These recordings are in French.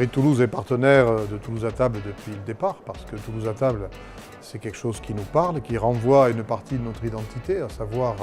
mairie de Toulouse est partenaire de Toulouse à table depuis le départ, parce que Toulouse à table, c'est quelque chose qui nous parle, qui renvoie à une partie de notre identité, à savoir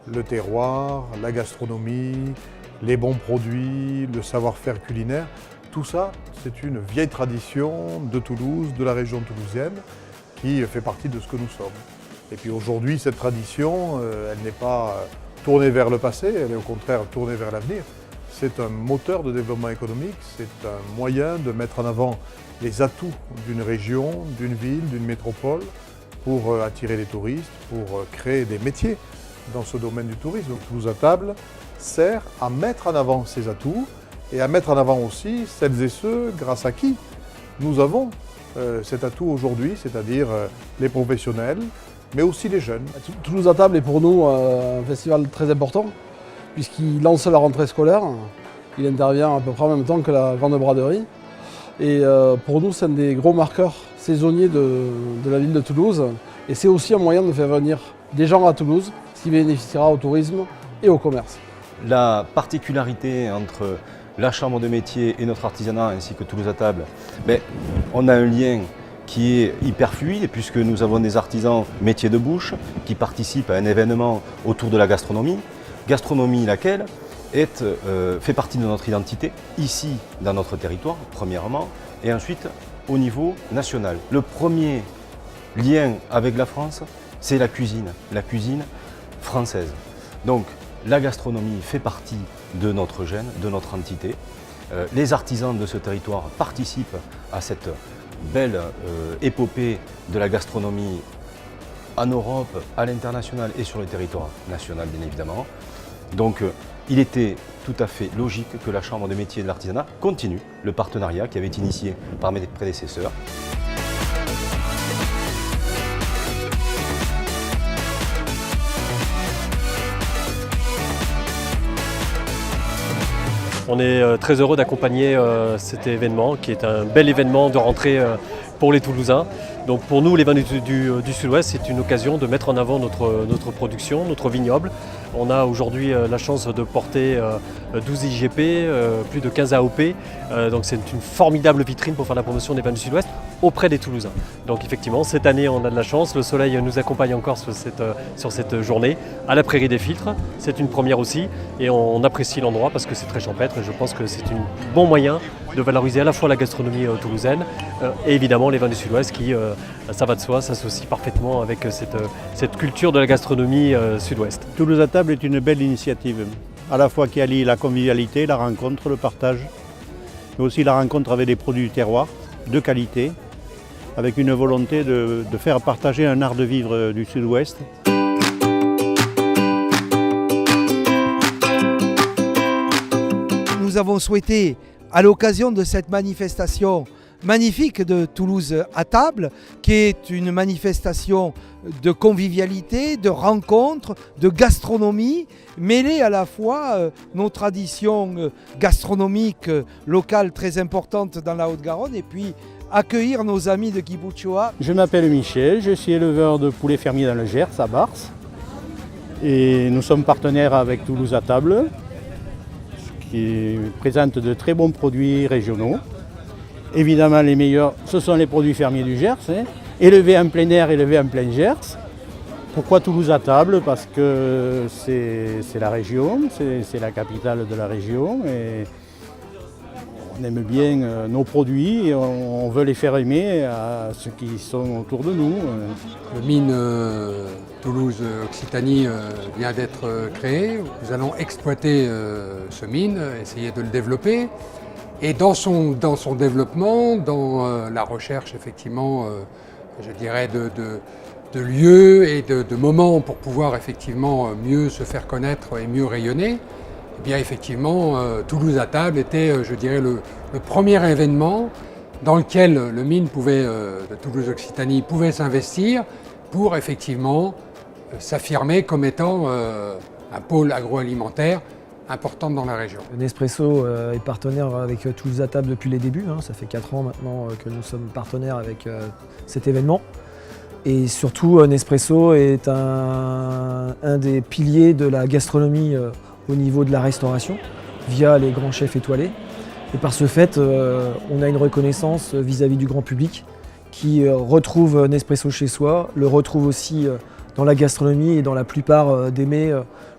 le terroir, la gastronomie, les bons produits, le savoir-faire culinaire. Tout ça, c'est une vieille tradition de Toulouse, de la région toulousaine, qui fait partie de ce que nous sommes. Et puis aujourd'hui, cette tradition, elle n'est pas tournée vers le passé, elle est au contraire tournée vers l'avenir. C'est un moteur de développement économique, c'est un moyen de mettre en avant les atouts d'une région, d'une ville, d'une métropole pour attirer les touristes, pour créer des métiers dans ce domaine du tourisme. Donc Toulouse à table sert à mettre en avant ces atouts et à mettre en avant aussi celles et ceux grâce à qui nous avons cet atout aujourd'hui, c'est-à-dire les professionnels, mais aussi les jeunes. Toulouse à table est pour nous un festival très important, puisqu'il lance la rentrée scolaire. Il intervient à peu près en même temps que la Grande Braderie. Et pour nous, c'est un des gros marqueurs saisonniers de la ville de Toulouse. Et c'est aussi un moyen de faire venir des gens à Toulouse, ce qui bénéficiera au tourisme et au commerce. La particularité entre la Chambre de métier et notre artisanat, ainsi que Toulouse à table, on a un lien qui est hyper fluide, puisque nous avons des artisans métiers de bouche qui participent à un événement autour de la gastronomie. Gastronomie laquelle fait partie de notre identité, ici dans notre territoire, premièrement, et ensuite au niveau national. Le premier lien avec la France, c'est la cuisine française. Donc la gastronomie fait partie de notre gène, de notre entité. Les artisans de ce territoire participent à cette belle épopée de la gastronomie en Europe, à l'international et sur le territoire national bien évidemment. Donc il était tout à fait logique que la Chambre de métier et de l'artisanat continue le partenariat qui avait été initié par mes prédécesseurs. On est très heureux d'accompagner cet événement qui est un bel événement de rentrée pour les Toulousains. Donc pour nous, les vins du Sud-Ouest, c'est une occasion de mettre en avant notre production, notre vignoble. On a aujourd'hui la chance de porter 12 IGP, plus de 15 AOP. Donc c'est une formidable vitrine pour faire la promotion des vins du Sud-Ouest auprès des Toulousains. Donc effectivement, cette année, on a de la chance. Le soleil nous accompagne encore sur cette journée à la Prairie des Filtres. C'est une première aussi et on apprécie l'endroit parce que c'est très champêtre et je pense que c'est un bon moyen de valoriser à la fois la gastronomie toulousaine et évidemment les vins du Sud-Ouest qui, ça va de soi, s'associent parfaitement avec cette culture de la gastronomie Sud-Ouest. Toulouse à table est une belle initiative, à la fois qui allie la convivialité, la rencontre, le partage, mais aussi la rencontre avec des produits du terroir, de qualité, avec une volonté de faire partager un art de vivre du Sud-Ouest. Nous avons souhaité, à l'occasion de cette manifestation magnifique de Toulouse à table, qui est une manifestation de convivialité, de rencontre, de gastronomie, mêler à la fois nos traditions gastronomiques locales très importantes dans la Haute-Garonne et puis accueillir nos amis de Guipúzcoa. Je m'appelle Michel, je suis éleveur de poulets fermiers dans le Gers, à Bars. Et nous sommes partenaires avec Toulouse à table, qui présente de très bons produits régionaux. Évidemment, les meilleurs, ce sont les produits fermiers du Gers, élevés en plein air, élevés en plein Gers. Pourquoi Toulouse à table? Parce que c'est la région, c'est la capitale de la région. Et on aime bien nos produits et on veut les faire aimer à ceux qui sont autour de nous. Le mine Toulouse Occitanie vient d'être créé. Nous allons exploiter ce mine, essayer de le développer. Et dans son développement, dans la recherche effectivement, je dirais, de lieux et de moments pour pouvoir effectivement mieux se faire connaître et mieux rayonner, eh bien effectivement, Toulouse à table était, je dirais, le premier événement dans lequel le mine de Toulouse Occitanie pouvait s'investir pour effectivement s'affirmer comme étant un pôle agroalimentaire importante dans la région. Nespresso est partenaire avec Toulouse à table depuis les débuts. Ça fait 4 ans maintenant que nous sommes partenaires avec cet événement. Et surtout, Nespresso est un des piliers de la gastronomie au niveau de la restauration, via les grands chefs étoilés. Et par ce fait, on a une reconnaissance vis-à-vis du grand public qui retrouve Nespresso chez soi, le retrouve aussi dans la gastronomie et dans la plupart des mets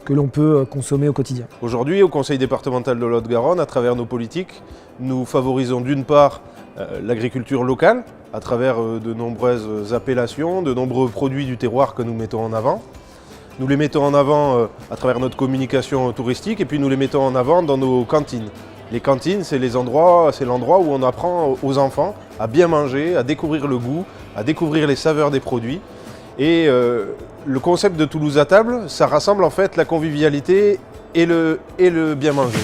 que l'on peut consommer au quotidien. Aujourd'hui, au Conseil départemental de Lot-et-Garonne, à travers nos politiques, nous favorisons d'une part l'agriculture locale, à travers de nombreuses appellations, de nombreux produits du terroir que nous mettons en avant. Nous les mettons en avant à travers notre communication touristique et puis nous les mettons en avant dans nos cantines. Les cantines, c'est l'endroit où on apprend aux enfants à bien manger, à découvrir le goût, à découvrir les saveurs des produits. Et le concept de Toulouse à table, ça rassemble en fait la convivialité et le bien manger.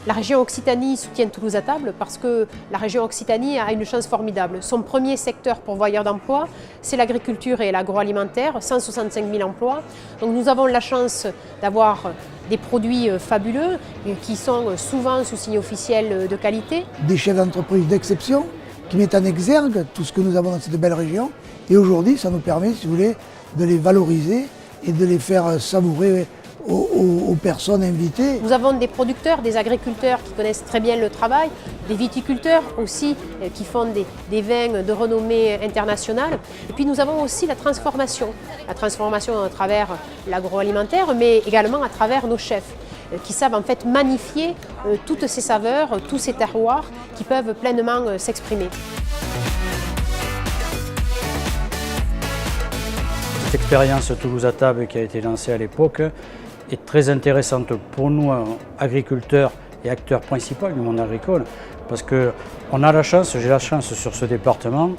La région Occitanie soutient Toulouse à table parce que la région Occitanie a une chance formidable. Son premier secteur pourvoyeur d'emplois, c'est l'agriculture et l'agroalimentaire, 165 000 emplois. Donc nous avons la chance d'avoir des produits fabuleux qui sont souvent sous signe officiel de qualité. Des chefs d'entreprise d'exception qui mettent en exergue tout ce que nous avons dans cette belle région. Et aujourd'hui, ça nous permet, si vous voulez, de les valoriser et de les faire savourer aux personnes invitées. Nous avons des producteurs, des agriculteurs qui connaissent très bien le travail, des viticulteurs aussi qui font des vins de renommée internationale. Et puis nous avons aussi la transformation à travers l'agroalimentaire, mais également à travers nos chefs qui savent en fait magnifier toutes ces saveurs, tous ces terroirs qui peuvent pleinement s'exprimer. Cette expérience Toulouse à table qui a été lancée à l'époque est très intéressante pour nous, agriculteurs et acteurs principaux du monde agricole, parce que j'ai la chance sur ce département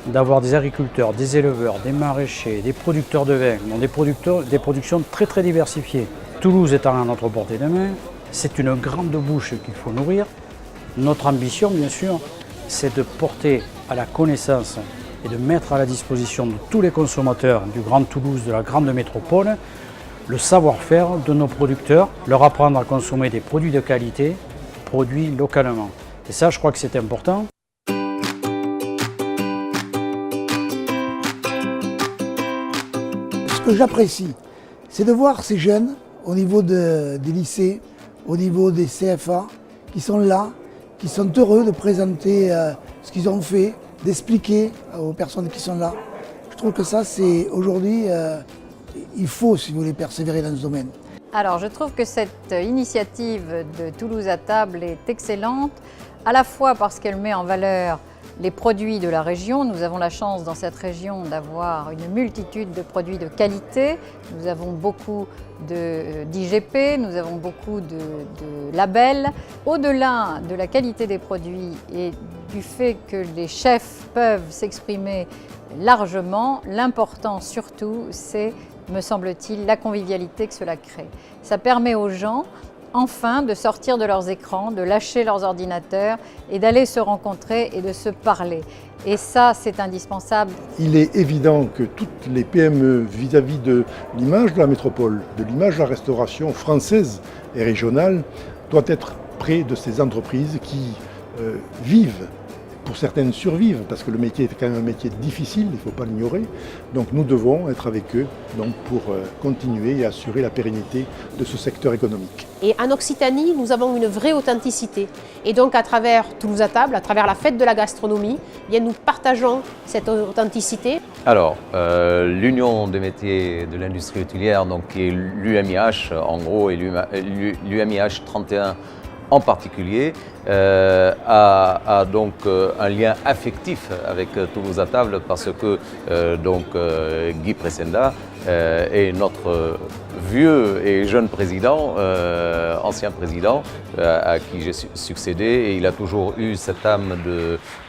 d'avoir des agriculteurs, des éleveurs, des maraîchers, des producteurs de vin, des productions très très diversifiées. Toulouse étant à notre portée de main, c'est une grande bouche qu'il faut nourrir. Notre ambition, bien sûr, c'est de porter à la connaissance et de mettre à la disposition de tous les consommateurs du Grand Toulouse, de la grande métropole, le savoir-faire de nos producteurs, leur apprendre à consommer des produits de qualité, produits localement. Et ça, je crois que c'est important. Ce que j'apprécie, c'est de voir ces jeunes au niveau des lycées, au niveau des CFA, qui sont là, qui sont heureux de présenter ce qu'ils ont fait, d'expliquer aux personnes qui sont là. Je trouve que ça, c'est aujourd'hui, il faut, si vous voulez, persévérer dans ce domaine. Alors, je trouve que cette initiative de Toulouse à table est excellente, à la fois parce qu'elle met en valeur les produits de la région. Nous avons la chance dans cette région d'avoir une multitude de produits de qualité. Nous avons beaucoup d'IGP, nous avons beaucoup de labels. Au-delà de la qualité des produits et du fait que les chefs peuvent s'exprimer largement, l'important surtout, c'est, me semble-t-il, la convivialité que cela crée. Ça permet aux gens, enfin, de sortir de leurs écrans, de lâcher leurs ordinateurs et d'aller se rencontrer et de se parler. Et ça, c'est indispensable. Il est évident que toutes les PME, vis-à-vis de l'image de la métropole, de l'image de la restauration française et régionale, doivent être près de ces entreprises qui vivent. Pour certaines survivent, parce que le métier est quand même un métier difficile, il ne faut pas l'ignorer. Donc nous devons être avec eux pour continuer et assurer la pérennité de ce secteur économique. Et en Occitanie, nous avons une vraie authenticité. Et donc à travers Toulouse à table, à travers la fête de la gastronomie, eh bien, nous partageons cette authenticité. Alors, l'Union des métiers de l'industrie hôtelière, donc, qui est l'UMIH en gros, et l'UMIH 31 en particulier, a donc un lien affectif avec Toulouse à table parce que Guy Pressenda est notre vieux et jeune président, ancien président, à qui j'ai succédé, et il a toujours eu cette âme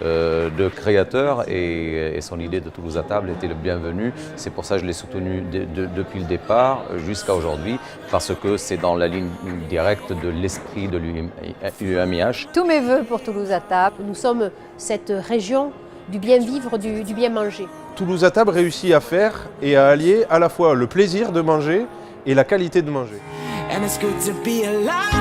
de créateur et son idée de Toulouse à table était le bienvenu. C'est pour ça que je l'ai soutenu depuis le départ jusqu'à aujourd'hui, parce que c'est dans la ligne directe de l'esprit de l'UMIH. Tous mes vœux pour Toulouse à table. Nous sommes cette région du bien vivre, du bien manger. Toulouse à table réussit à faire et à allier à la fois le plaisir de manger et la qualité de manger. And it's good to be alive.